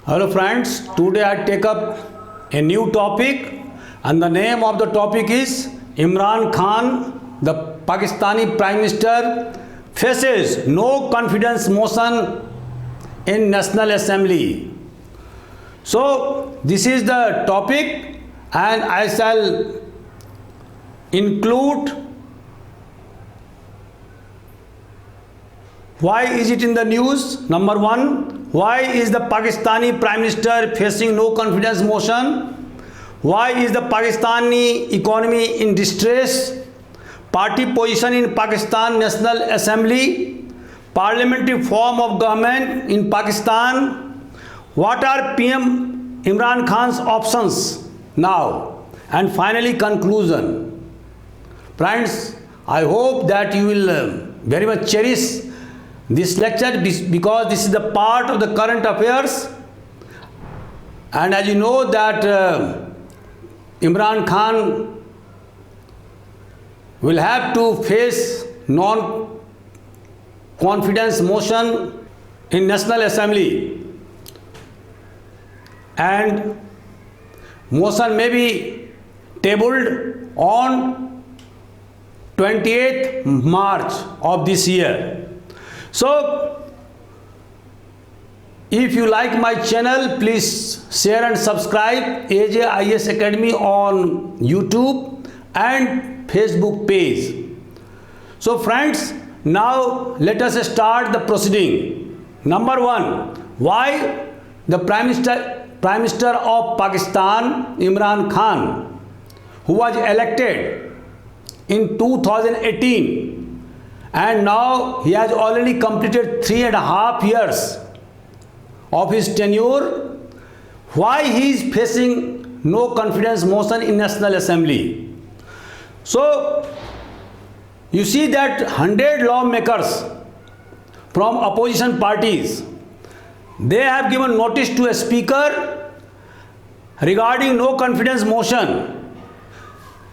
Hello friends, today I take up a new topic and the name of the topic is Imran Khan, the Pakistani Prime Minister faces no confidence motion in National Assembly. So this is the topic and I shall include why is it in the news. Number one, why is the Pakistani Prime Minister facing no confidence motion? Why is the Pakistani economy in distress? Party position in Pakistan National Assembly, parliamentary form of government in Pakistan. What are PM Imran Khan's options now? And finally conclusion. Friends, I hope that you will very much cherish this lecture because this is the part of the current affairs, and as you know that Imran Khan will have to face non-confidence motion in National Assembly, and motion may be tabled on 28th March of this year. So, if you like my channel, please share and subscribe AJIS Academy on YouTube and Facebook page. So friends, now let us start the proceeding. Number one, why the Prime Minister of Pakistan, Imran Khan, who was elected in 2018, and now he has already completed 3.5 years of his tenure, why he is facing no confidence motion in National Assembly? So you see that 100 lawmakers from opposition parties, they have given notice to a speaker regarding no confidence motion.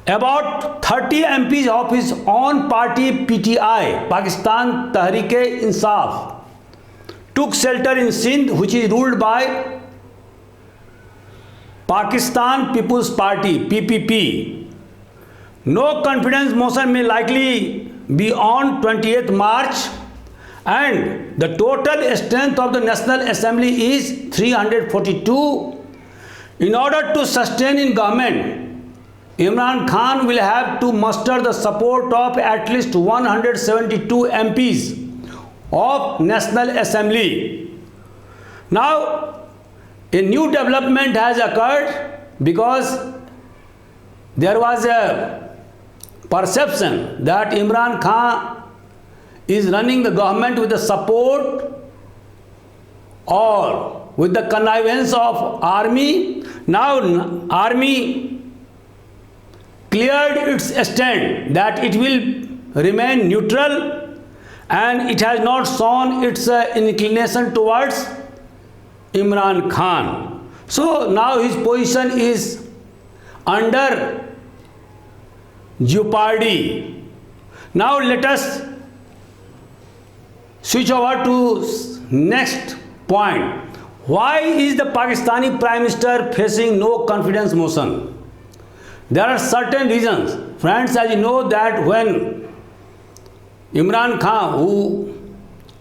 About 30 MPs of his own party PTI, Pakistan Tehreek-e-Insaf, took shelter in Sindh, which is ruled by Pakistan People's Party PPP. No confidence motion may likely be on 28th March, and the total strength of the National Assembly is 342. In order to sustain in government, Imran Khan will have to muster the support of at least 172 MPs of National Assembly. Now, a new development has occurred because there was a perception that Imran Khan is running the government with the support or with the connivance of army. Now, army cleared its stand that it will remain neutral, and it has not shown its inclination towards Imran Khan. So now his position is under jeopardy. Now let us switch over to next point. Why is the Pakistani Prime Minister facing no confidence motion? There are certain reasons. Friends, as you know that when Imran Khan, who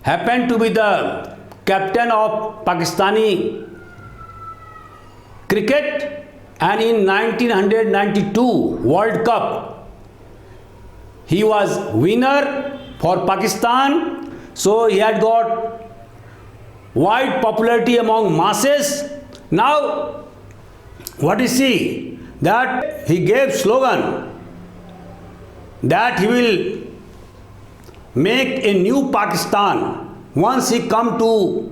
happened to be the captain of Pakistani cricket, and in 1992 World Cup, he was winner for Pakistan, so he had got wide popularity among masses. Now, what is he? That he gave slogan that he will make a new Pakistan once he come to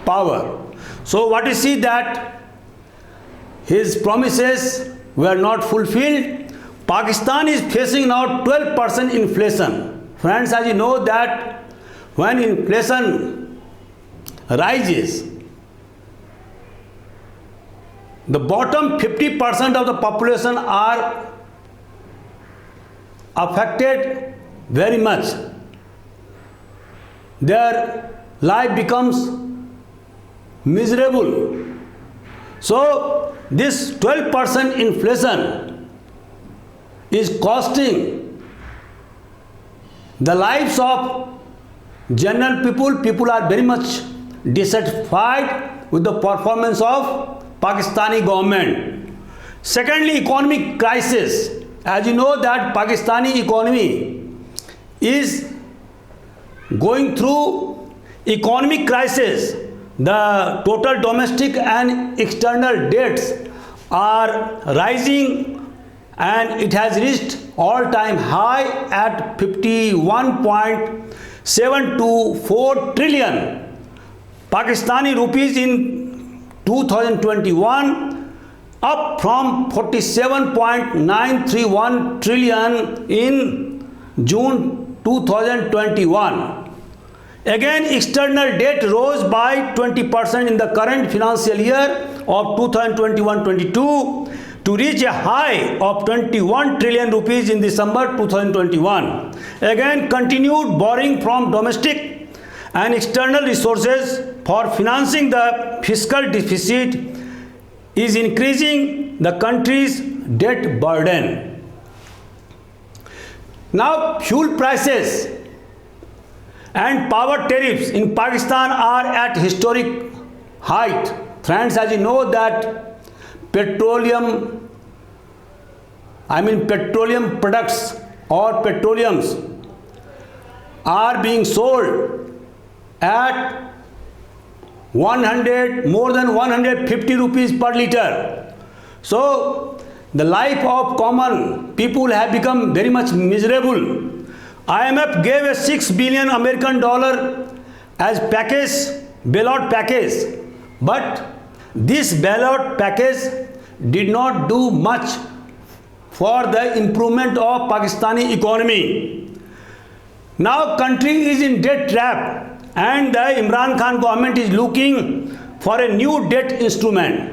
power. So what is he that his promises were not fulfilled? Pakistan is facing now 12% inflation. Friends, as you know that when inflation rises, the bottom 50% of the population are affected very much. Their life becomes miserable. So this 12% inflation is costing the lives of general people. People are very much dissatisfied with the performance of Pakistani government. Secondly, economic crisis. As you know that Pakistani economy is going through economic crisis. The total domestic and external debts are rising and it has reached all-time high at 51.724 trillion Pakistani rupees in 2021, up from 47.931 trillion in June 2021. Again, external debt rose by 20% in the current financial year of 2021-22 to reach a high of 21 trillion rupees in December 2021. Again, continued borrowing from domestic and external resources for financing the fiscal deficit is increasing the country's debt burden. Now, fuel prices and power tariffs in Pakistan are at historic height. Friends, as you know that petroleum products or petroleums are being sold at more than 150 rupees per liter. So the life of common people have become very much miserable. IMF gave a $6 billion American dollar as bailout package, but this bailout package did not do much for the improvement of Pakistani economy. Now country is in debt trap and the Imran Khan government is looking for a new debt instrument.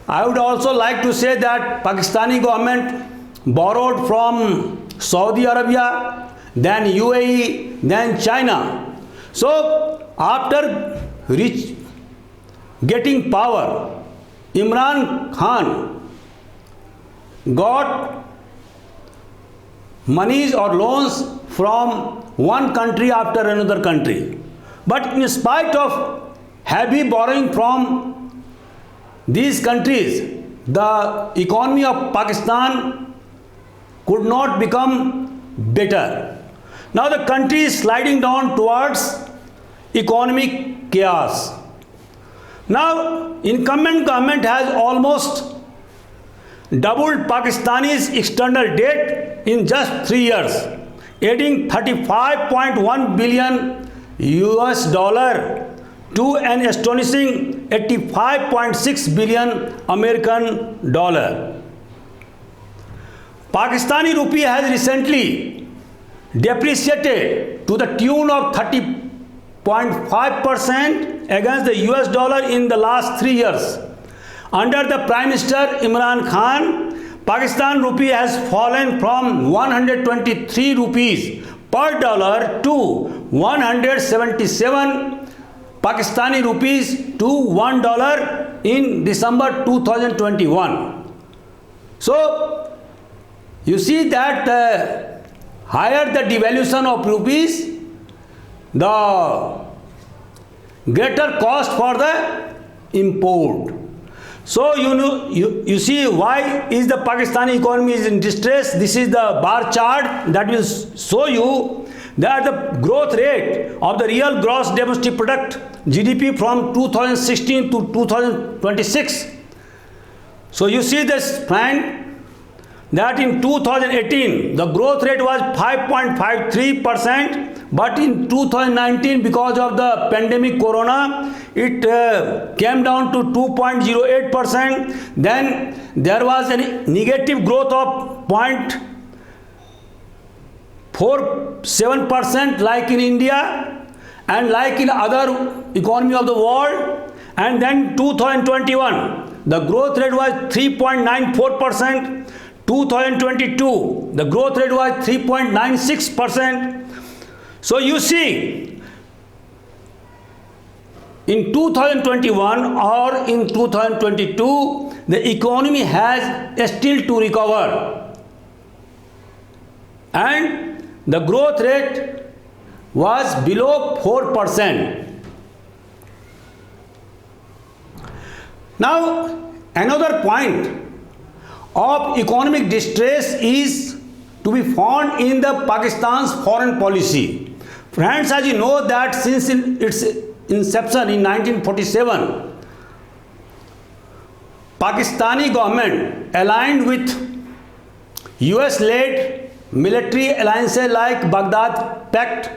I would also like to say that Pakistani government borrowed from Saudi Arabia, then UAE, then China. So after getting power, Imran Khan got monies or loans from one country after another country. But in spite of heavy borrowing from these countries, the economy of Pakistan could not become better. Now the country is sliding down towards economic chaos. Now incumbent government has almost doubled Pakistani's external debt in just 3 years, adding $35.1 billion to an astonishing $85.6 billion American dollar. Pakistani rupee has recently depreciated to the tune of 30.5% against the US dollar in the last 3 years. Under the Prime Minister Imran Khan, Pakistan rupee has fallen from 123 rupees per dollar to 177 Pakistani rupees to $1 in December 2021. So you see that the higher the devaluation of rupees, the greater cost for the import. So you see why is the Pakistani economy is in distress. This is the bar chart that will show you that the growth rate of the real gross domestic product GDP from 2016 to 2026. So you see this trend that in 2018 the growth rate was 5.53%, but in 2019 because of the pandemic corona it came down to 2.08%. Then there was a negative growth of 0.47% like in India and like in other economy of the world. And then 2021 the growth rate was 3.94%. 2022 the growth rate was 3.96%. So you see in 2021 or in 2022, the economy has still to recover, and the growth rate was below 4%. Now, another point of economic distress is to be found in the Pakistan's foreign policy. Friends, as you know that since its inception in 1947, Pakistani government aligned with US-led military alliances like Baghdad Pact,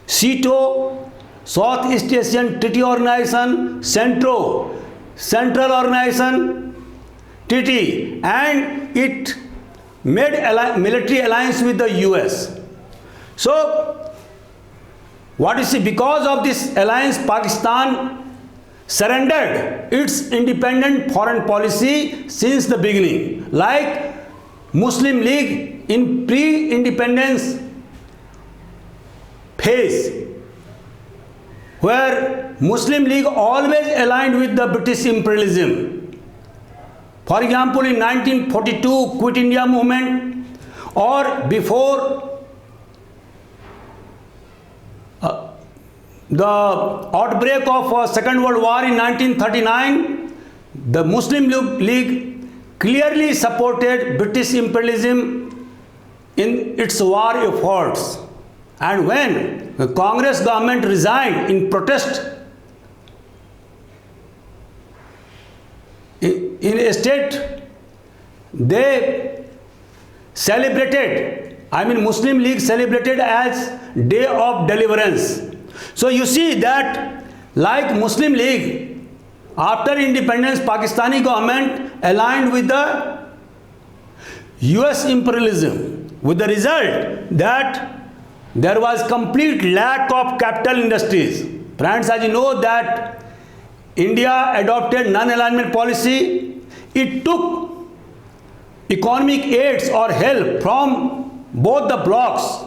SEATO, Southeast Asian Treaty Organization, Central Organization, treaty, and it made military alliance with the US. So, what you see, because of this alliance, Pakistan surrendered its independent foreign policy since the beginning, like Muslim League in pre-independence phase, where Muslim League always aligned with the British imperialism. For example, in 1942 Quit India movement, or before the outbreak of Second World War in 1939, the Muslim League clearly supported British imperialism in its war efforts. And when the Congress government resigned in protest in a state, they celebrated, Muslim League celebrated as Day of Deliverance. So you see that like Muslim League, after independence, Pakistani government aligned with the US imperialism, with the result that there was complete lack of capital industries. Friends, as you know that India adopted non-alignment policy. It took economic aids or help from both the blocs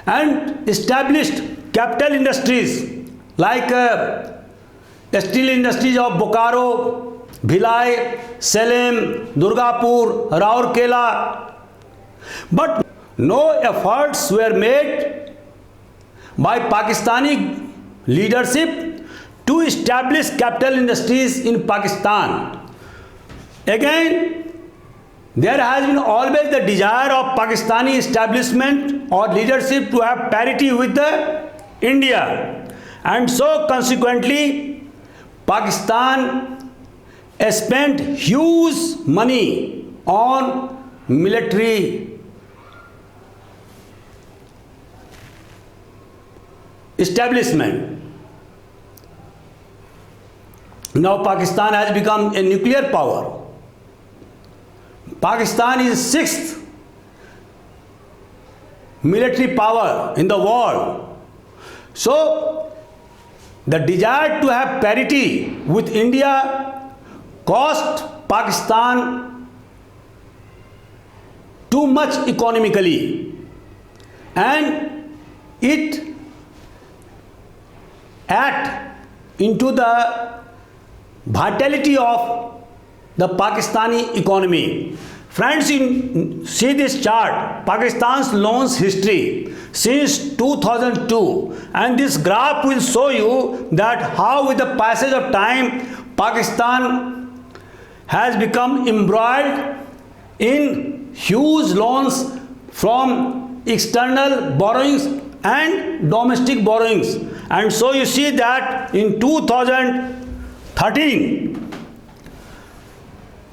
and established capital industries like steel industries of Bokaro, Bhilai, Salem, Durgapur, Raurkela. But no efforts were made by Pakistani leadership to establish capital industries in Pakistan. Again, there has been always the desire of Pakistani establishment or leadership to have parity with the India, and so consequently Pakistan spent huge money on military establishment. Now Pakistan has become a nuclear power. Pakistan is sixth military power in the world. So the desire to have parity with India cost Pakistan too much economically, and it ate into the vitality of the Pakistani economy. Friends, see this chart, Pakistan's loans history since 2002, and this graph will show you that how with the passage of time Pakistan has become embroiled in huge loans from external borrowings and domestic borrowings. And so you see that in 2013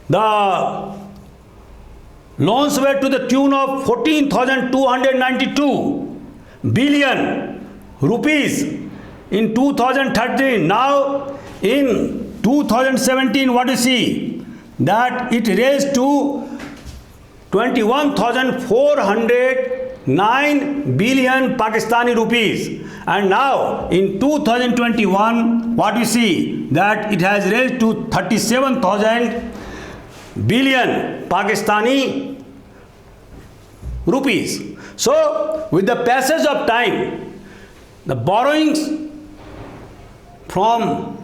the loans were to the tune of 14,292 billion rupees in 2013. Now in 2017, what you see that it raised to 21,409 billion Pakistani rupees, and now in 2021 what you see that it has raised to 37,000 billion Pakistani rupees. So with the passage of time, the borrowings from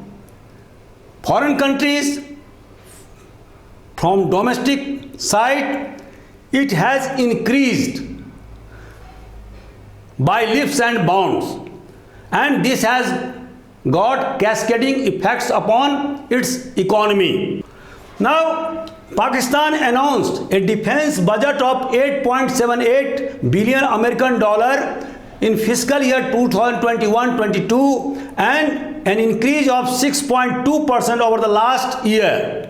foreign countries, from domestic side, it has increased by leaps and bounds, and this has got cascading effects upon its economy. Now, Pakistan announced a defense budget of 8.78 billion American dollar in fiscal year 2021-22 and an increase of 6.2% over the last year.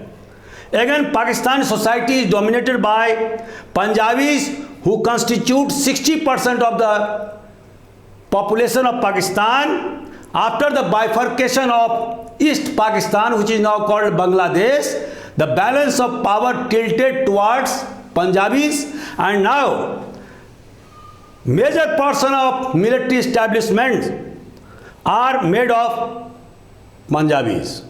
Again, Pakistani society is dominated by Punjabis, who constitute 60% of the population of Pakistan. After the bifurcation of East Pakistan, which is now called Bangladesh, the balance of power tilted towards Punjabis, and now major portion of military establishments are made of Punjabis.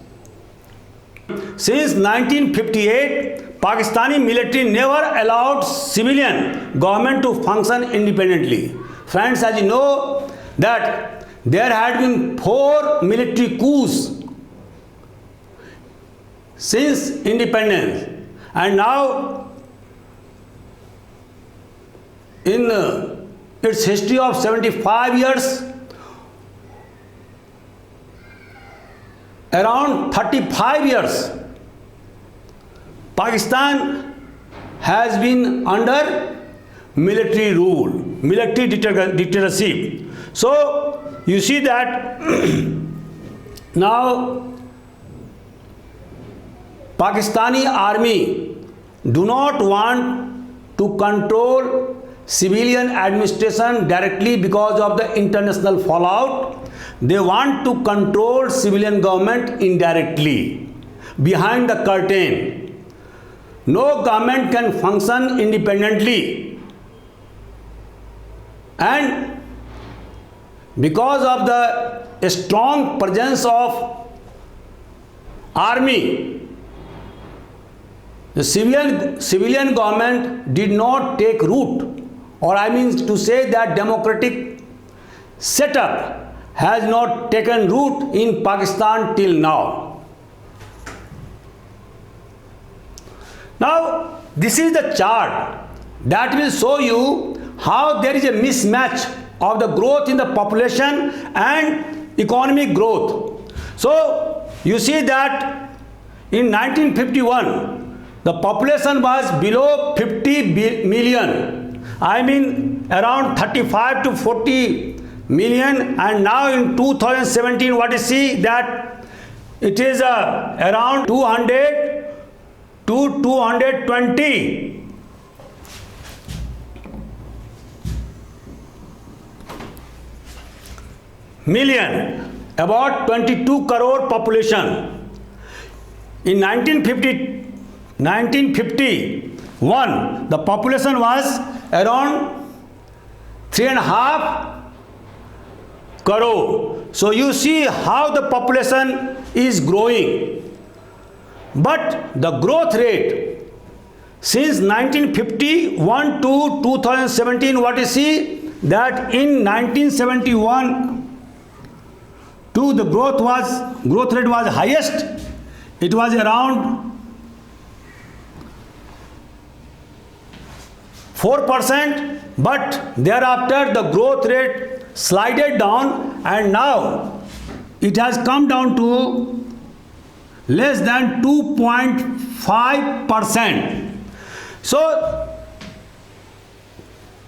Since 1958, Pakistani military never allowed civilian government to function independently. Friends, as you know that there had been 4 military coups since independence, and now in its history of 75 years, around 35 years, Pakistan has been under military rule, military dictatorship. So you see that now Pakistani army do not want to control civilian administration directly because of the international fallout. They want to control civilian government indirectly, behind the curtain. No government can function independently, and because of the strong presence of army, the civilian government did not take root, or I mean to say that democratic setup has not taken root in Pakistan till now. Now, this is the chart that will show you how there is a mismatch of the growth in the population and economic growth. So, you see that in 1951, the population was below 50 million. I mean around 35 to 40 million, and now in 2017 what you see that it is around 200 to 220 million, about 22 crore population. In 1951 the population was around 3.5 crore. So you see how the population is growing, but the growth rate since 1951 to 2017, what you see that in 1971 to the growth rate was highest. It was around 4%, but thereafter the growth rate slided down, and now it has come down to less than 2.5%. So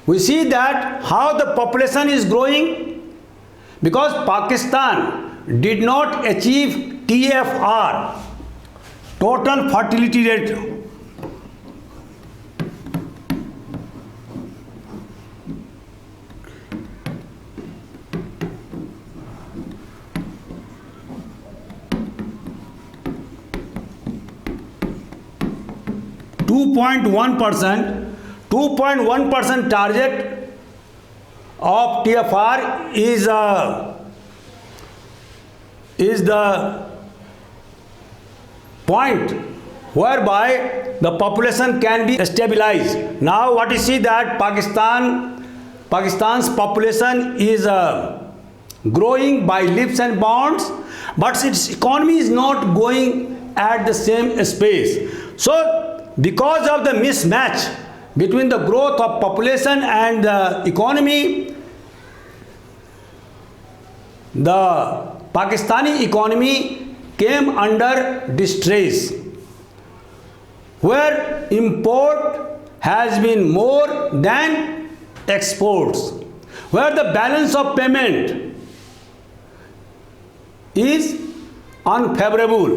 we see that how the population is growing, because Pakistan did not achieve TFR, total fertility rate. Two point one percent target of TFR is the point whereby the population can be stabilized. Now what you see that Pakistan's population is growing by leaps and bounds, but its economy is not going at the same space. So, because of the mismatch between the growth of population and the economy, the Pakistani economy came under distress, where import has been more than exports, where the balance of payment is unfavorable,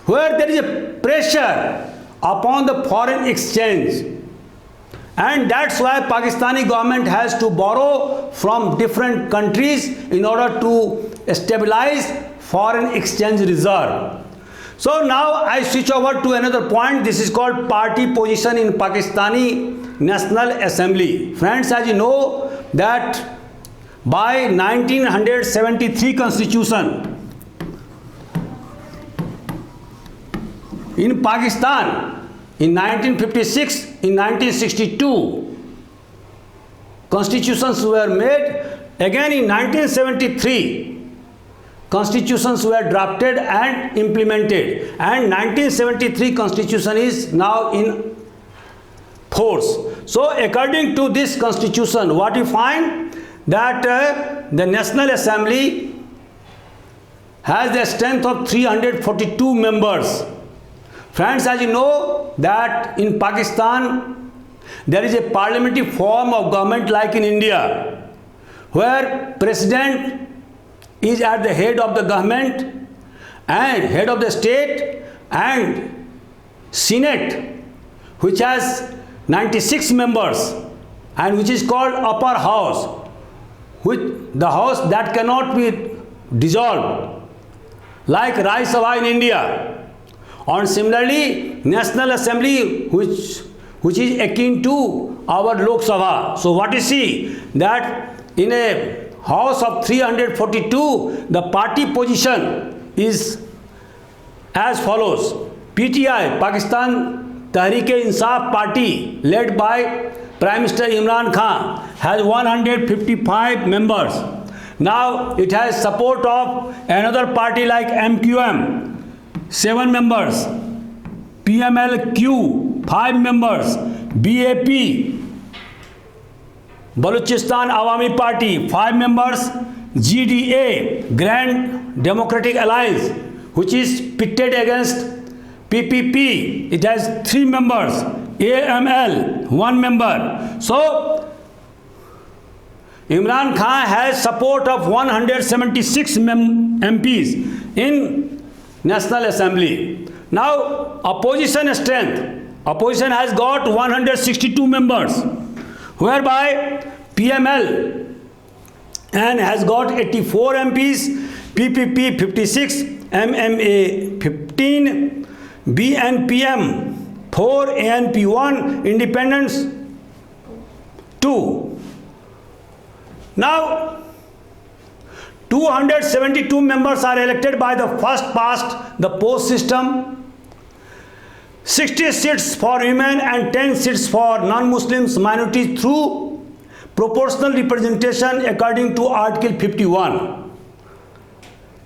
where there is a pressure upon the foreign exchange, and that's why Pakistani government has to borrow from different countries in order to stabilize foreign exchange reserve. So now I switch over to another point. This is called party position in Pakistani National Assembly. Friends, as you know that by 1973 constitution in Pakistan, in 1956, in 1962, constitutions were made. Again in 1973, constitutions were drafted and implemented, and 1973 constitution is now in force. So according to this constitution, what you find that the National Assembly has the strength of 342 members. Friends, as you know that in Pakistan there is a parliamentary form of government like in India, where president is at the head of the government and head of the state, and Senate, which has 96 members and which is called upper house, which the house that cannot be dissolved, like Rajya Sabha in India. And similarly, National Assembly, which is akin to our Lok Sabha. So what you see that in a house of 342, the party position is as follows. PTI, Pakistan Tehreek-e-Insaf Party, led by Prime Minister Imran Khan, has 155 members. Now it has support of another party like MQM, 7 members, PMLQ, 5 members, BAP, Balochistan Awami Party, 5 members, GDA, Grand Democratic Alliance, which is pitted against PPP, it has 3 members, AML, 1 member. So Imran Khan has support of 176 MPs in National Assembly. Now opposition strength, opposition has got 162 members, whereby PML and has got 84 MPs, PPP 56, MMA 15, BNPM 4, ANP 1, Independence 2. Now 272 members are elected by the first past the post system, 60 seats for women and 10 seats for non-Muslims minorities through proportional representation according to Article 51.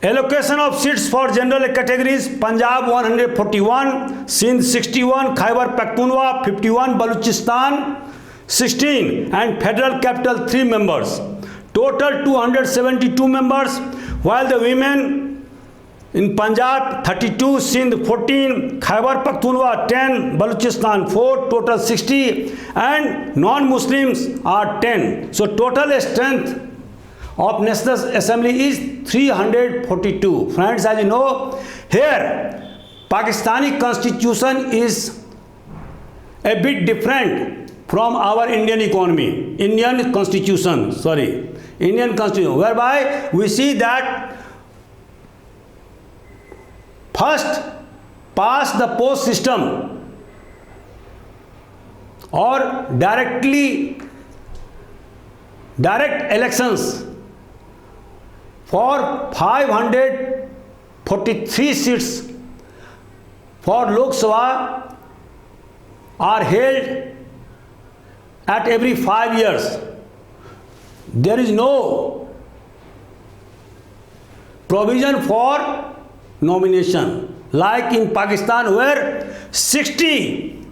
Allocation of seats for general categories: Punjab 141, Sindh 61, Khyber Pakhtunkhwa 51, Balochistan 16, and Federal Capital 3 members. Total 272 members, while the women in Punjab 32, Sindh 14, Khyber Pakhtunkhwa 10, Balochistan 4, total 60, and non-Muslims are 10. So total strength of National Assembly is 342. Friends, as you know, here Pakistani constitution is a bit different from our Indian constitution, whereby we see that first past the post system or direct elections for 543 seats for Lok Sabha are held at every 5 years. There is no provision for nomination. Like in Pakistan, where 60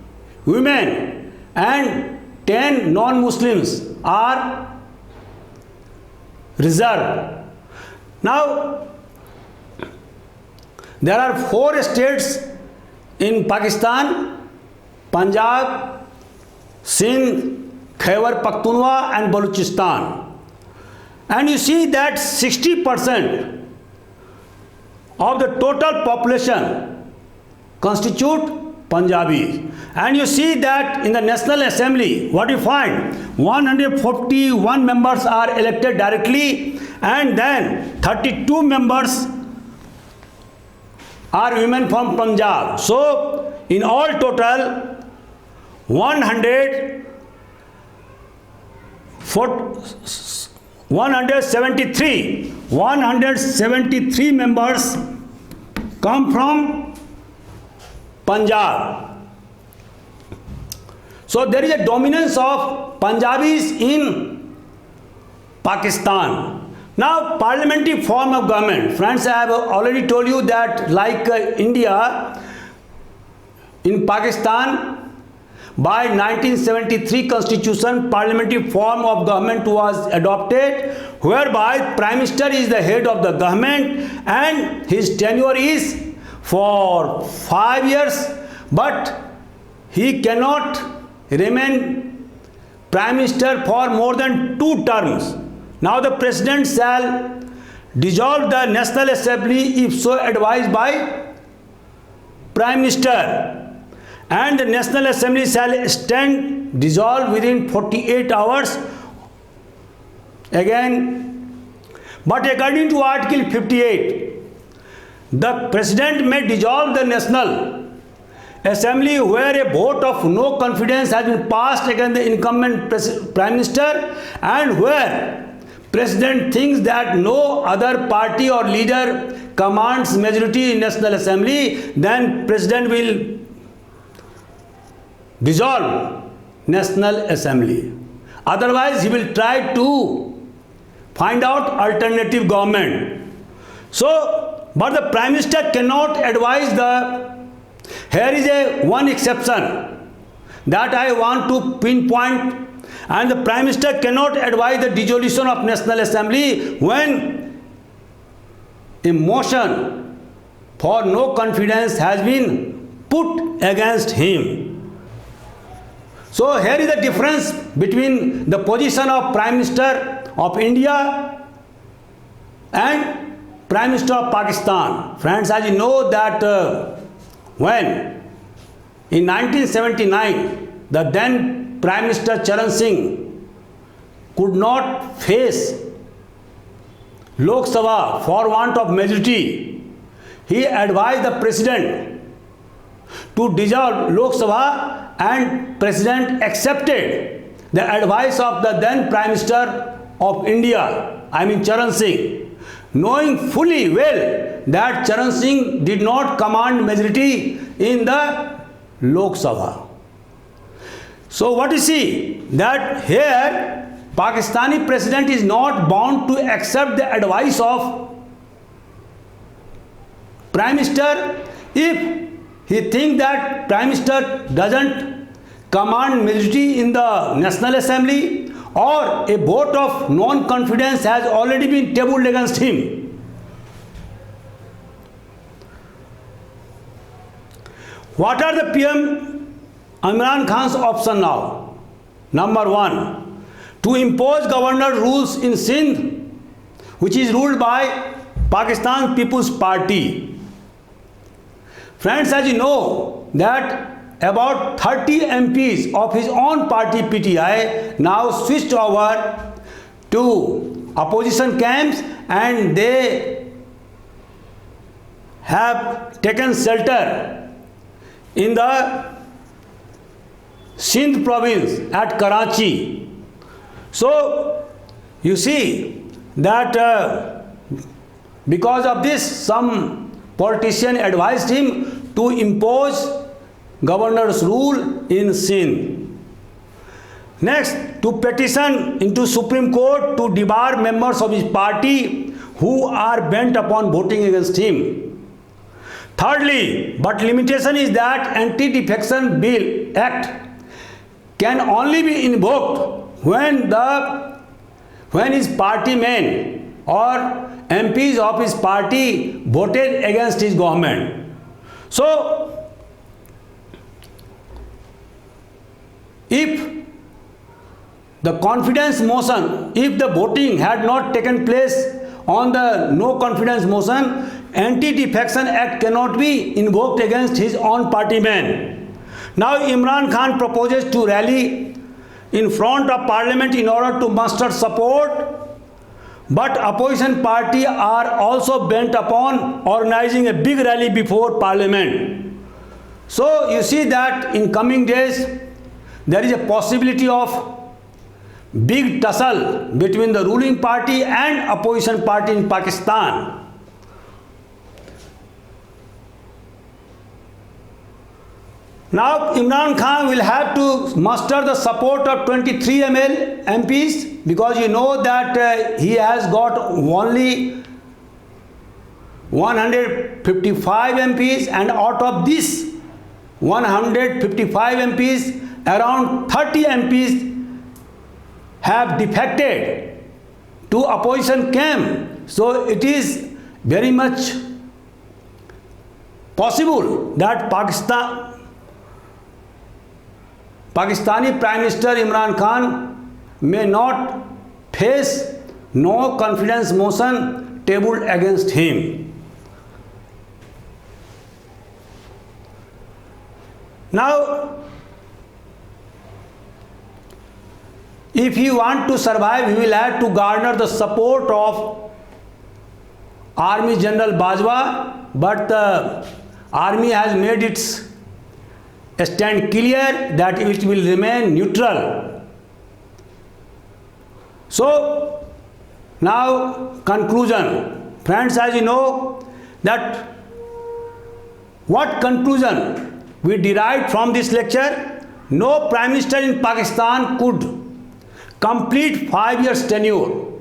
women and 10 non-Muslims are reserved. Now, there are 4 states in Pakistan: Punjab, Sindh, Khyber Pakhtunkhwa and Balochistan. And you see that 60% of the total population constitute Punjabis. And you see that in the National Assembly, what you find, 141 members are elected directly, and then 32 members are women from Punjab. So in all total 173 members come from Punjab. So there is a dominance of Punjabis in Pakistan. Now, parliamentary form of government. Friends, I have already told you that like India, in Pakistan, by 1973 constitution, parliamentary form of government was adopted, whereby Prime Minister is the head of the government and his tenure is for 5 years, but he cannot remain Prime Minister for more than 2 terms. Now the President shall dissolve the National Assembly if so advised by Prime Minister, and the National Assembly shall stand dissolved within 48 hours again. But according to Article 58, the President may dissolve the National Assembly where a vote of no confidence has been passed against the incumbent Prime Minister, and where President thinks that no other party or leader commands majority in National Assembly, then President will dissolve National Assembly. Otherwise, he will try to find out alternative government. So, but the Prime Minister cannot advise the. Here is one exception that I want to pinpoint, and the Prime Minister cannot advise the dissolution of National Assembly when a motion for no confidence has been put against him. So here is the difference between the position of Prime Minister of India and Prime Minister of Pakistan. Friends, as you know that when in 1979 the then Prime Minister Charan Singh could not face Lok Sabha for want of majority, he advised the President to dissolve Lok Sabha, and President accepted the advice of the then Prime Minister of India, I mean Charan Singh, knowing fully well that Charan Singh did not command majority in the Lok Sabha. So what you see that here Pakistani President is not bound to accept the advice of Prime Minister if he thinks that Prime Minister doesn't command majority in the National Assembly, or a vote of non-confidence has already been tabled against him. What are the PM Imran Khan's options now? Number 1, to impose governor rules in Sindh, which is ruled by Pakistan People's Party. Friends, as you know that about 30 MPs of his own party PTI now switched over to opposition camps, and they have taken shelter in the Sindh province at Karachi. So you see that because of this, some politician advised him to impose governor's rule in Sindh. Next, to petition into Supreme Court to debar members of his party who are bent upon voting against him. Thirdly, but limitation is that Anti-Defection Bill Act can only be invoked when his party men or MPs of his party voted against his government. So, if the confidence motion, if the voting had not taken place on the no confidence motion, Anti-Defection Act cannot be invoked against his own party men. Now Imran Khan proposes to rally in front of Parliament in order to muster support, but opposition party are also bent upon organizing a big rally before Parliament. So you see that in coming days there is a possibility of big tussle between the ruling party and opposition party in Pakistan. Now Imran Khan will have to muster the support of 23 MPs, because you know that he has got only 155 MPs, and out of this 155 MPs, around 30 MPs have defected to opposition camp. So it is very much possible that Pakistani Prime Minister Imran Khan may not face no confidence motion tabled against him. Now, if he want to survive, he will have to garner the support of Army General Bajwa, but the army has made its stand clear that it will remain neutral. So now conclusion. Friends, as you know that what conclusion we derived from this lecture? No Prime Minister in Pakistan could complete 5 years tenure.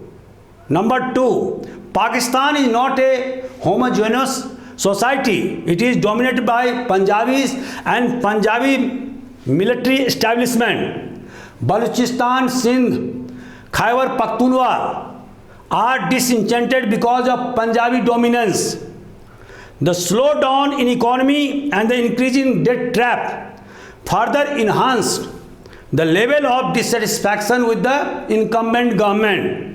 Number two, Pakistan is not a homogeneous society. It is dominated by Punjabis and Punjabi military establishment. Balochistan, Sindh, Khyber Pakhtunkhwa are disenchanted because of Punjabi dominance. The slowdown in economy and the increasing debt trap further enhanced the level of dissatisfaction with the incumbent government.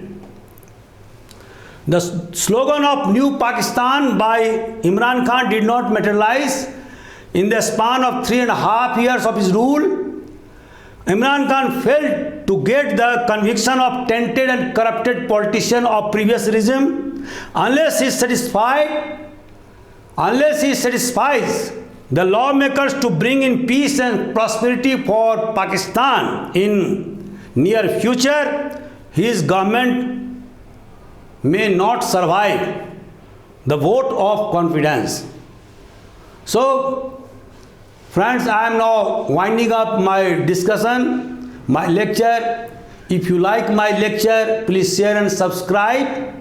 The slogan of New Pakistan by Imran Khan did not materialize. In the span of 3.5 years of his rule, Imran Khan failed to get the conviction of tainted and corrupted politicians of previous regime. Unless he satisfies the lawmakers to bring in peace and prosperity for Pakistan in near future, his government may not survive the vote of confidence. So, friends, I am now winding up my discussion, my lecture. If you like my lecture, please share and subscribe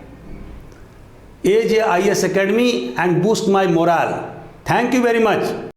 AJIS Academy and boost my morale. Thank you very much.